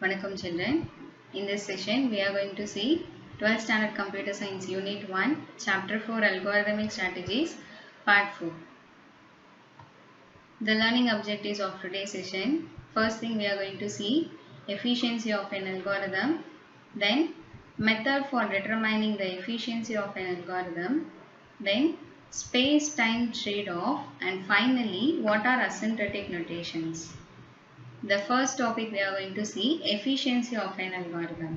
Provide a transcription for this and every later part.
Welcome children. In this session we are going to see 12th standard computer science unit 1 chapter 4 algorithmic strategies part 4. The learning objectives of today's session: first thing we are going to see efficiency of an algorithm, then method for determining the efficiency of an algorithm, then space-time trade-off, and finally what are asymptotic notations. The first topic we are going to see efficiency of an algorithm.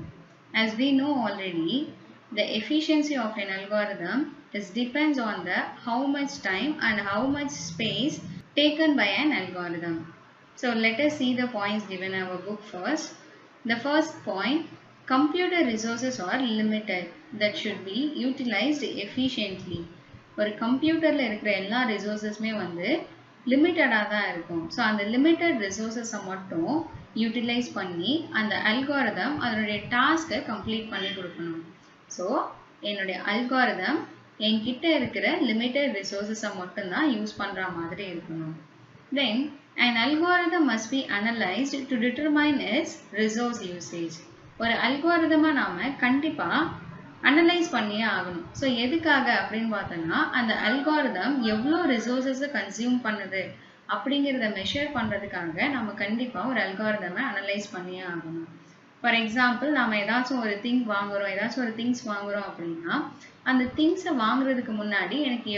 As we know already, the efficiency of an algorithm depends on the how much time and how much space taken by an algorithm. So let us see the points given in our book first. The first point, computer resources are limited that should be utilized efficiently. ஒரு கம்ப்யூட்டர்ல இருக்கிற எல்லா ரிசோர்ஸஸ்மே வந்து லிமிட்டடாக தான் இருக்கும். So அந்த limited ரிசோர்ஸஸை மட்டும் utilise பண்ணி அந்த அல்காரிதம் அதனுடைய டாஸ்கை கம்ப்ளீட் பண்ணி கொடுக்கணும். ஸோ என்னுடைய அல்காரிதம் என்கிட்ட இருக்கிற லிமிட்டட் ரிசோர்ஸஸை மட்டும்தான் யூஸ் பண்ணுற மாதிரி இருக்கணும். தென் an algorithm must be analyzed to determine its resource usage. ஒரு அல்காரிதமை நாம கண்டிப்பாக அனலைஸ் பண்ணியே ஆகணும். ஸோ எதுக்காக அப்படின்னு பார்த்தோன்னா அந்த அல்காரிதம் எவ்வளோ ரிசோர்ஸஸை கன்சியூம் பண்ணுது அப்படிங்கிறத மெஷர் பண்ணுறதுக்காக நம்ம கண்டிப்பாக ஒரு அல்காரிதமை அனலைஸ் பண்ணியே ஆகணும். ஃபார் எக்ஸாம்பிள் நம்ம ஏதாச்சும் ஒரு திங்ஸ் வாங்குகிறோம் அப்படின்னா அந்த திங்ஸை வாங்குறதுக்கு முன்னாடி எனக்கு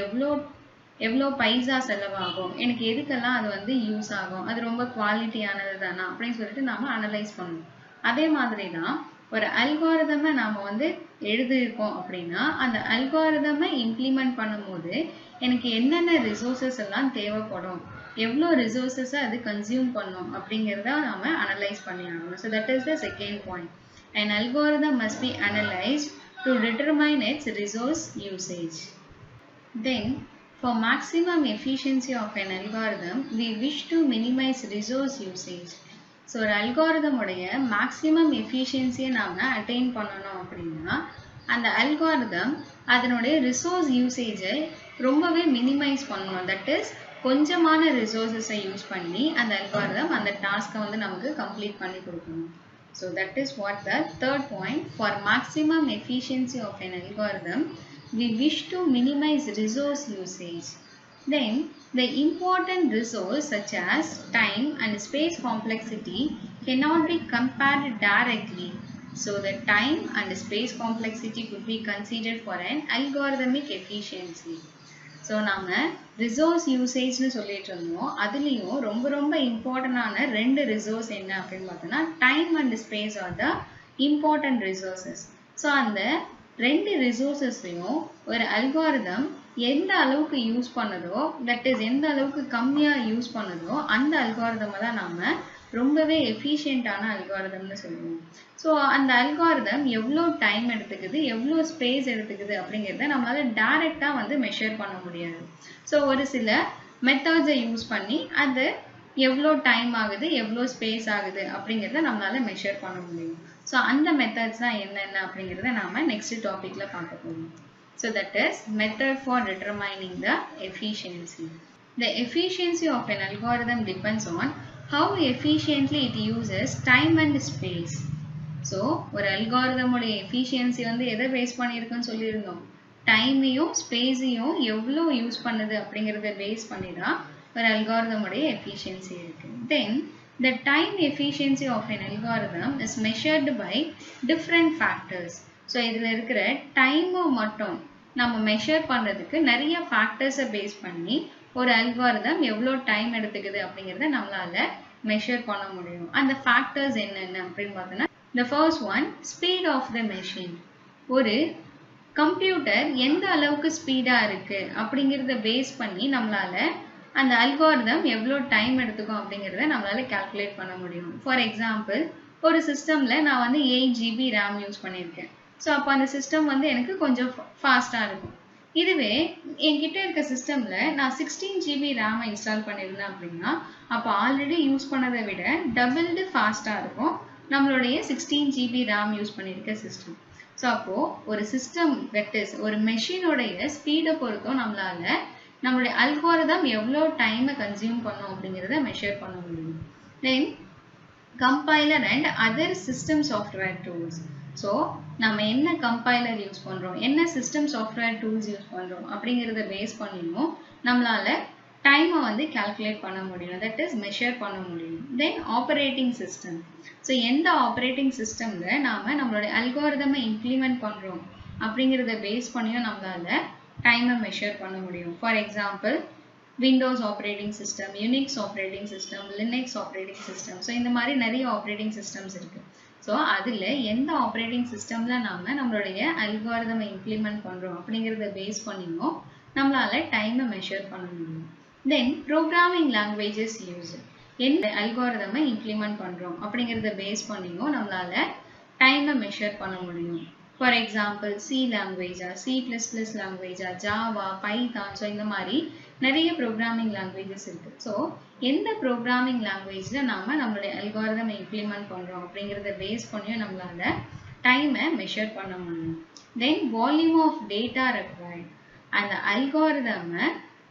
எவ்வளோ பைசா செலவாகும், எனக்கு எதுக்கெல்லாம் அது வந்து யூஸ் ஆகும், அது ரொம்ப குவாலிட்டியானது தானா அப்படின்னு சொல்லிட்டு நாம் அனலைஸ் பண்ணணும். அதே மாதிரி தான் ஒரு அல்காரிதமை நாம் வந்து எழுதியிருக்கோம் அப்படின்னா அந்த அல்காரிதமை இம்ப்ளிமெண்ட் பண்ணும்போது எனக்கு என்னென்ன ரிசோர்ஸஸ் எல்லாம் தேவைப்படும், எவ்வளோ ரிசோர்ஸஸை அது கன்சியூம் பண்ணும் அப்படிங்கிறத நாம் அனலைஸ் பண்ணி ஆகணும். So that is the second point. An algorithm must be analyzed to determine its resource usage. Then, for maximum efficiency of an algorithm, we wish to minimize resource usage. So ஒரு அல்காரிதமுடைய maximum எஃபிஷியன்சியை நாம் attain பண்ணணும் அப்படின்னா அந்த algorithm அதனுடைய resource யூசேஜை ரொம்பவே minimise பண்ணணும். That is கொஞ்சமான ரிசோர்ஸஸை use பண்ணி அந்த அல்காரிதம் அந்த டாஸ்க்கை வந்து நமக்கு கம்ப்ளீட் பண்ணி கொடுக்கணும். So that is what the third point. For maximum efficiency of an algorithm, we wish to minimize resource usage. Then, the important resource such as time and space complexity cannot be compared directly. So, the time and space complexity could be considered for an algorithmic efficiency. So, நாம resource usage னு சொல்லிட்டு இருந்தோம். அதுலேயும் ரொம்ப இம்பார்ட்டண்டான ரெண்டு resource என்ன அப்படின்னு பார்த்தோன்னா time and space are the important resources. So அந்த ரெண்டு ரிசோர்ஸஸையும் ஒரு அல்காரிதம் எந்த அளவுக்கு யூஸ் பண்ணுதோ, தட் இஸ் எந்த அளவுக்கு கம்மியாக யூஸ் பண்ணுதோ அந்த அல்காரிதமை தான் நாம் ரொம்பவே எஃபிஷியண்ட்டான அல்காரிதம்னு சொல்லுவோம். ஸோ அந்த அல்காரிதம் எவ்வளோ டைம் எடுத்துக்குது, எவ்வளோ ஸ்பேஸ் எடுத்துக்குது அப்படிங்கிறத நம்மளால் டைரெக்டாக வந்து மெஷர் பண்ண முடியாது. ஸோ ஒரு சில மெத்தட்ஸை யூஸ் பண்ணி அது எவ்வளோ டைம் ஆகுது, எவ்வளோ ஸ்பேஸ் ஆகுது அப்படிங்கிறத நம்மளால் மெஷர் பண்ண முடியும். ஸோ அந்த மெத்தட்ஸ் தான் என்னென்ன அப்படிங்கிறத நாம் நெக்ஸ்ட் டாப்பிக்கில் பார்க்க போகிறோம். So that is method for determining the efficiency. The efficiency of an algorithm depends on how efficiently it uses time and space. So ஒரு algorithm உடைய efficiency வந்து எதை பேஸ் பண்ணியிருக்குன்னு சொல்லியிருந்தோம், டைமையும் ஸ்பேஸையும் எவ்வளோ யூஸ் பண்ணுது அப்படிங்கிறத பேஸ் பண்ணி தான் ஒரு algorithm உடைய efficiency இருக்கு. Then the time efficiency of an algorithm is measured by different factors. So இதில் இருக்கிற டைமை மட்டும் நம்ம மெஷர் பண்ணுறதுக்கு நிறைய ஃபேக்டர்ஸை பேஸ் பண்ணி ஒரு அல்காரிதம் எவ்வளோ டைம் எடுத்துக்குது அப்படிங்கிறத நம்மளால் மெஷர் பண்ண முடியும். அந்த ஃபேக்டர்ஸ் என்னென்ன அப்படின்னு பார்த்தோன்னா, the first one, speed of the machine. ஒரு கம்ப்யூட்டர் எந்த அளவுக்கு ஸ்பீடாக இருக்குது அப்படிங்கிறத பேஸ் பண்ணி நம்மளால் அந்த அல்காரிதம் எவ்வளோ டைம் எடுத்துக்கும் அப்படிங்கிறத நம்மளால் கால்குலேட் பண்ண முடியும். ஃபார் எக்ஸாம்பிள், ஒரு சிஸ்டமில் நான் வந்து 8 GB RAM யூஸ் பண்ணியிருக்கேன். ஸோ அப்போ அந்த சிஸ்டம் வந்து எனக்கு கொஞ்சம் ஃபாஸ்ட்டாக இருக்கும். இதுவே என்கிட்ட இருக்க சிஸ்டமில் நான் 16 GB RAM இன்ஸ்டால் பண்ணியிருந்தேன் அப்படின்னா அப்போ ஆல்ரெடி யூஸ் பண்ணதை விட டபுள்டு ஃபாஸ்ட்டாக இருக்கும் நம்மளுடைய 16 GB RAM யூஸ் பண்ணியிருக்க சிஸ்டம். ஸோ அப்போது ஒரு சிஸ்டம் தட் இஸ் ஒரு மெஷினோடைய ஸ்பீடை பொறுத்தும் நம்மளால் நம்மளுடைய அல்காரிதம் எவ்வளோ டைமை கன்சியூம் பண்ணும் அப்படிங்கிறத மெஷர் பண்ண முடியும். தென் compiler and other system software tools. So நம்ம என்ன கம்பைலர் யூஸ் பண்றோம், என்ன சிஸ்டம் சாஃப்ட்வேர் டூல்ஸ் யூஸ் பண்றோம் அப்படிங்கறத பேஸ் பண்ணியும் நம்மளால டைமை வந்து கால்குலேட் பண்ண முடியும், தட் இஸ் மெஷர் பண்ண முடியும். தென் ஆப்பரேட்டிங் சிஸ்டம். ஸோ எந்த ஆப்பரேட்டிங் சிஸ்டம்ல நாம நம்மளுடைய அல்காரிதமை இம்ப்ளிமெண்ட் பண்றோம் அப்படிங்கறத பேஸ் பண்ணியும் நம்மளால டைமை மெஷர் பண்ண முடியும். For example Windows operating system, Unix operating system, Linux operating system. So இந்த மாதிரி நிறைய operating systems இருக்கு. So அதில் எந்த operating systemல நாம நம்மளுடைய algorithm implement பண்றோம் அப்படிங்கிறத பேஸ் பண்ணியும் நம்மளால டைமை மெஷர் பண்ண முடியும். Then programming languages used. எந்த algorithm implement பண்றோம் அப்படிங்கிறத பேஸ் பண்ணியும் நம்மளால டைமை மெஷர் பண்ண முடியும். For example, C language, C++ language, Java, Python. So இந்த மாதிரி நிறைய ப்ரோக்ராமிங் லாங்குவேஜஸ் இருக்கு. ஸோ எந்த ப்ரோக்ராமிங் லாங்குவேஜ்ல நாம நம்மளுடைய அல்காரிதம் இம்ப்ளிமெண்ட் பண்றோம் அப்படிங்கிறத பேஸ் பண்ணியும் நம்மளால டைமை மெஷர் பண்ண முடியும். தென் வால்யூம் ஆஃப் டேட்டா ரெக்வயர்ட். அந்த அல்காரிதமை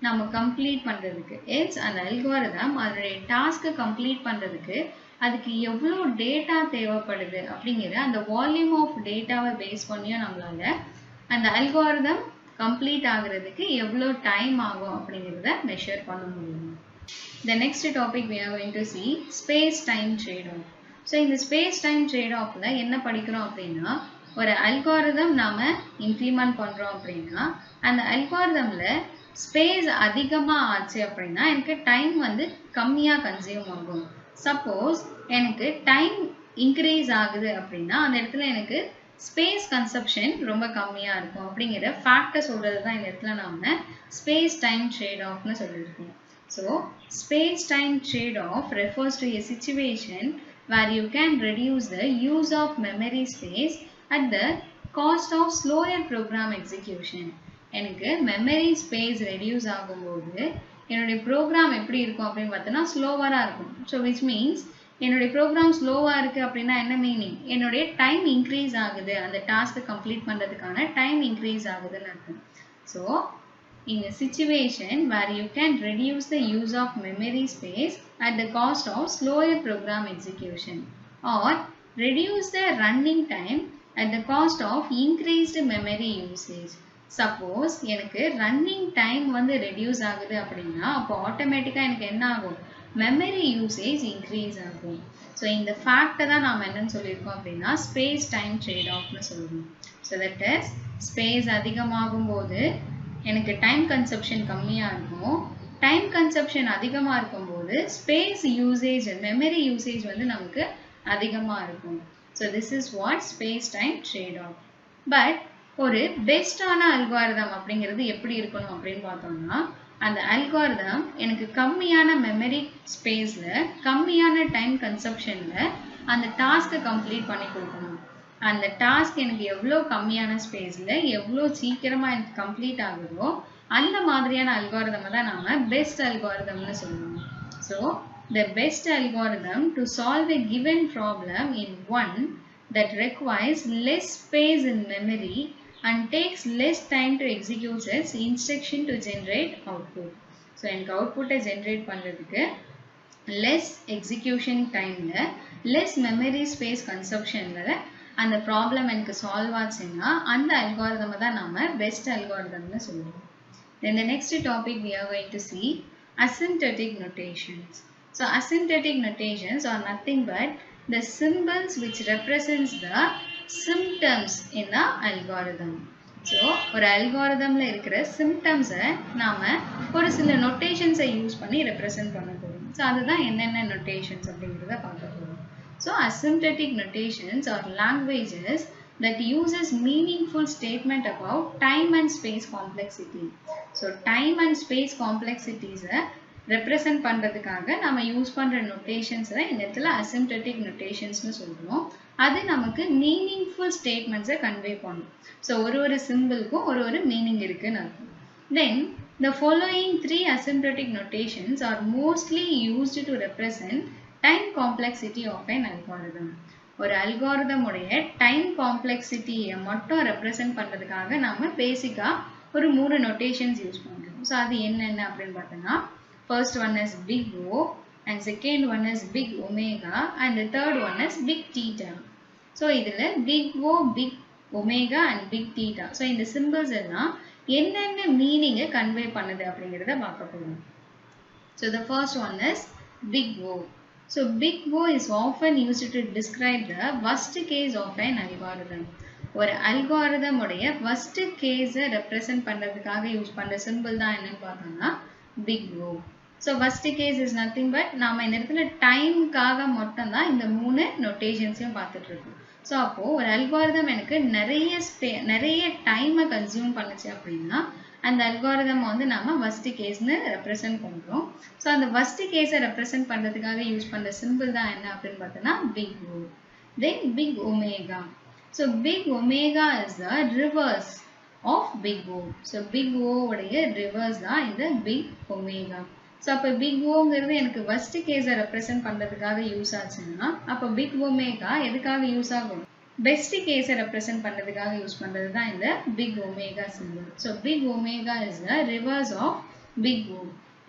நம்ம கம்ப்ளீட் பண்றதுக்கு, அந்த அல்காரிதம் அதனுடைய டாஸ்கை கம்ப்ளீட் பண்றதுக்கு அதுக்கு எவ்வளோ டேட்டா தேவைப்படுது அப்படிங்கிற அந்த வால்யூம் ஆஃப் டேட்டாவை பேஸ் பண்ணியும் நம்மளால அந்த அல்காரிதம் கம்ப்ளீட் ஆகிறதுக்கு எவ்வளோ டைம் ஆகும் அப்படிங்கிறத மெஷர் பண்ண முடியும். The next topic we are going to see space time trade-off. So இந்த ஸ்பேஸ் டைம் ட்ரேட்-ஆஃப்ல என்ன படிக்கிறோம் அப்படின்னா, ஒரு அல்காரிதம் நாம இம்ப்ளிமெண்ட் பண்றோம் அப்படின்னா அந்த அல்காரிதம்ல ஸ்பேஸ் அதிகமாக ஆச்சு அப்படின்னா எனக்கு டைம் வந்து கம்மியாக கன்சியூம் ஆகும். சப்போஸ் எனக்கு டைம் இன்க்ரீஸ் ஆகுது அப்படின்னா அந்த இடத்துல எனக்கு ஸ்பேஸ் கன்சப்ஷன் ரொம்ப கம்மியாக இருக்கும் அப்படிங்கிற ஃபேக்டை சொல்கிறது தான் இந்த இடத்துல நாம ஸ்பேஸ் டைம் ட்ரேட் ஆஃப்னு சொல்லியிருக்கோம். So space time trade off refers to a situation where you can reduce the use of memory space at the cost of slower program execution. எனக்கு மெமரி ஸ்பேஸ் ரெடியூஸ் ஆகும்போது என்னுடைய program எப்படி இருக்கும் அப்படின்னு பார்த்தோன்னா ஸ்லோவராக இருக்கும். ஸோ விச் மீன்ஸ் என்னுடைய ப்ரோக்ராம் ஸ்லோவாக இருக்குது அப்படின்னா என்ன மீனிங், என்னுடைய டைம் இன்க்ரீஸ் ஆகுது, அந்த டாஸ்க்கை கம்ப்ளீட் பண்ணுறதுக்கான டைம் இன்க்ரீஸ் ஆகுதுன்னு அர்த்தம். So in a situation where you can reduce the use of memory space at the cost of slower program execution or reduce the running time at the cost of increased memory usage. Suppose எனக்கு running time வந்து reduce ஆகுது அப்படின்னா அப்போ ஆட்டோமேட்டிக்காக எனக்கு என்ன ஆகும், memory usage increase ஆகும். ஸோ இந்த ஃபேக்டை தான் நாம் என்னன்னு சொல்லியிருக்கோம் அப்படின்னா ஸ்பேஸ் டைம் ட்ரேட் ஆஃப்னு சொல்லுவோம். ஸோ தட் இஸ் ஸ்பேஸ் அதிகமாகும் போது எனக்கு டைம் கன்சப்ஷன் கம்மியாக இருக்கும், டைம் கன்சப்ஷன் அதிகமாக இருக்கும்போது ஸ்பேஸ் யூசேஜ், மெமரி யூசேஜ் வந்து நமக்கு அதிகமாக இருக்கும். So this is what space time trade off. But ஒரு பெஸ்டான அல்காரிதம் அப்படிங்கிறது எப்படி இருக்கணும் அப்படின்னு பார்த்தோம்னா, அந்த அல்காரிதம் எனக்கு கம்மியான மெமரி ஸ்பேஸில் கம்மியான டைம் கன்சப்ஷனில் அந்த டாஸ்க்கை கம்ப்ளீட் பண்ணி கொடுக்கணும். அந்த டாஸ்க் எனக்கு எவ்வளோ கம்மியான ஸ்பேஸில் எவ்வளோ சீக்கிரமாக எனக்கு கம்ப்ளீட் ஆகுதோ அந்த மாதிரியான அல்காரிதமை தான் நாம் பெஸ்ட் அல்காரிதம்னு சொல்லுவோம். So the best algorithm to solve a given problem in one that requires less space in memory and takes less time to execute its instruction to generate output. So எனக்கு அவுட்புட்டை generate பண்ணுறதுக்கு less execution டைமில் less memory space கன்சப்ஷனில் அந்த problem எனக்கு solve ஆச்சுன்னா அந்த அல்காரிதமை தான் நாம் பெஸ்ட் அல்காரிதம்னு சொல்லுவோம். Then the next topic we are going to see asymptotic notations. So asymptotic notations are nothing but the symbols which represents the symptoms in the algorithm. So ஒரு அல்காரிதம்ல இருக்கிற சிம்டம்ஸை நாம ஒரு சில நோட்டேஷன்ஸை யூஸ் பண்ணி ரெப்ரசன்ட் பண்ண போறோம். ஸோ அதுதான் என்னென்ன நோட்டேஷன்ஸ் அப்படிங்கிறத பார்க்க போறோம். So asymptotic notations are languages that uses meaningful statement about time and space complexity. So time and space complexities represent பண்ணுறதுக்காக நம்ம யூஸ் பண்ணுற நோட்டேஷன்ஸை இந்த இடத்துல அசிம்ப்டட்டிக் நோட்டேஷன்ஸ்னு சொல்கிறோம். அது நமக்கு மீனிங்ஃபுல் ஸ்டேட்மெண்ட்ஸை கன்வே பண்ணும். ஸோ ஒரு சிம்பிளுக்கும் ஒரு மீனிங் இருக்குன்னு அர்த்தம். தென் the following three asymptotic notations are mostly used to represent time complexity of an algorithm. ஒரு அல்காரிதம் உடைய டைம் காம்ப்ளெக்சிட்டியை மட்டும் ரெப்ரசன்ட் பண்ணுறதுக்காக நம்ம பேசிக்காக ஒரு 3 நோட்டேஷன்ஸ் யூஸ் பண்ணுறோம். இருக்கும். ஸோ அது என்னென்ன அப்படின்னு பார்த்தோன்னா, first one is big O, and second one is big omega, and third one is big theta. So இதில் big O, big omega and big theta. So இந்த சிம்பிள்ஸ் எல்லாம் என்னென்ன மீனிங்கை கன்வே பண்ணுது அப்படிங்கிறத பார்க்க போகிறோம். So the first one is big O. So big O is often used to describe the worst case of an algorithm. ஒரு algorithm உடைய worst case represent பண்றதுக்காக யூஸ் பண்ற சிம்பிள் தான் என்னன்னு பார்த்தோம்னா big O. So worst case is nothing but நாம இந்த இடத்துல டைம்காக மட்டும் தான் இந்த மூணு நோட்டேஷன்ஸையும் பார்த்துட்டு இருக்கோம். ஸோ அப்போ ஒரு அல்காரிதம் எனக்கு நிறைய டைமை கன்சியூம் பண்ணுச்சு அப்படின்னா அந்த அல்காரிதம் வந்து நாம worst கேஸ்னு ரெப்ரசென்ட் பண்றோம். ஸோ அந்த worst கேஸை ரெப்ரசென்ட் பண்றதுக்காக யூஸ் பண்ற சிம்பிள் தான் என்ன அப்படின்னு பார்த்தோம்னா big O. Then big omega. So big omega is the reverse of big O. So big O உடைய ரிவர்ஸ் தான் இந்த பிக் ஒமேகா. ஸோ அப்போ பிக் ஓங்கிறது எனக்கு worst கேஸை ரெப்ரசென்ட் பண்றதுக்காக யூஸ் ஆச்சுன்னா அப்போ பிக் ஒமேகா எதுக்காக யூஸ் ஆகும்? பெஸ்ட் கேஸை ரெப்ரசென்ட் பண்ணுறதுக்காக யூஸ் பண்ணுறது தான் இந்த big omega simple. So big omega is the reverse of big O.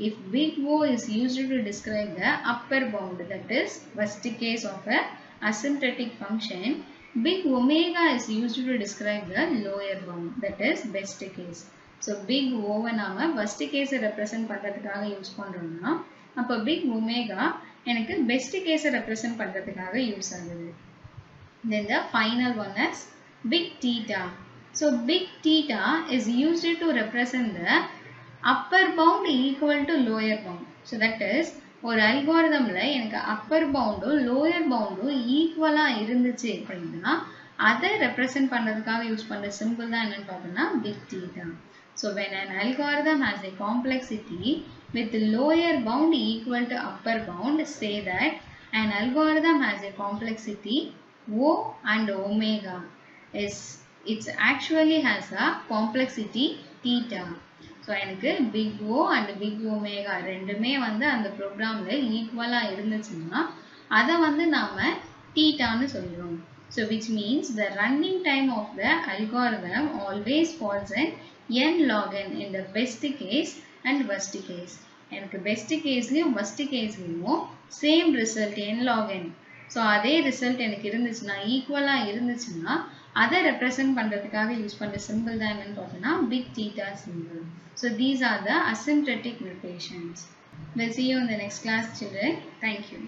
If big O is used to describe the upper bound, that is first case of a asymptotic function, big omega is used to describe the lower bound, that is best case. So big ஓவை நாம first கேஸை represent பண்ணுறதுக்காக use பண்ணுறோம்னா அப்போ big omega எனக்கு best கேஸை represent பண்ணுறதுக்காக use ஆகுது. Then the final one is big theta. So big theta is used to represent the upper bound equal to lower bound. So that is ஒரு அல்காரிதம்ல எனக்கு Appar பவுண்டும் lower பவுண்டும் ஈக்குவலா இருந்துச்சு அப்படின்னா அதை ரெப்ரசென்ட் பண்றதுக்காக யூஸ் பண்ற சிம்பிள் தான் என்னன்னு பார்த்தோம்னா big theta. So when an algorithm has a complexity with lower bound equal to upper bound, say that an algorithm has a complexity O and omega is it actually has a complexity theta. So எனக்கு big O and big omega ரெண்டுமே வந்து அந்த ப்ரோக்ராம்ல ஈக்குவலா இருந்துச்சுன்னா அதை வந்து நாம தீட்டான்னு சொல்றோம். So which means the running time of the algorithm always falls in n log n in the best case and worst case. எனக்கு best caseலயும் worst caseலயும் same result n log n. So அதே ரிசல்ட் எனக்கு இருந்துச்சுன்னா ஈக்குவலாக இருந்துச்சுன்னா அதை represent பண்ணுறதுக்காக use பண்ணுற simple தான் என்னன்னு பார்த்தோம்னா big theta simple. So these are the asymptotic notations. We'll see you in the next class, children. Thank you.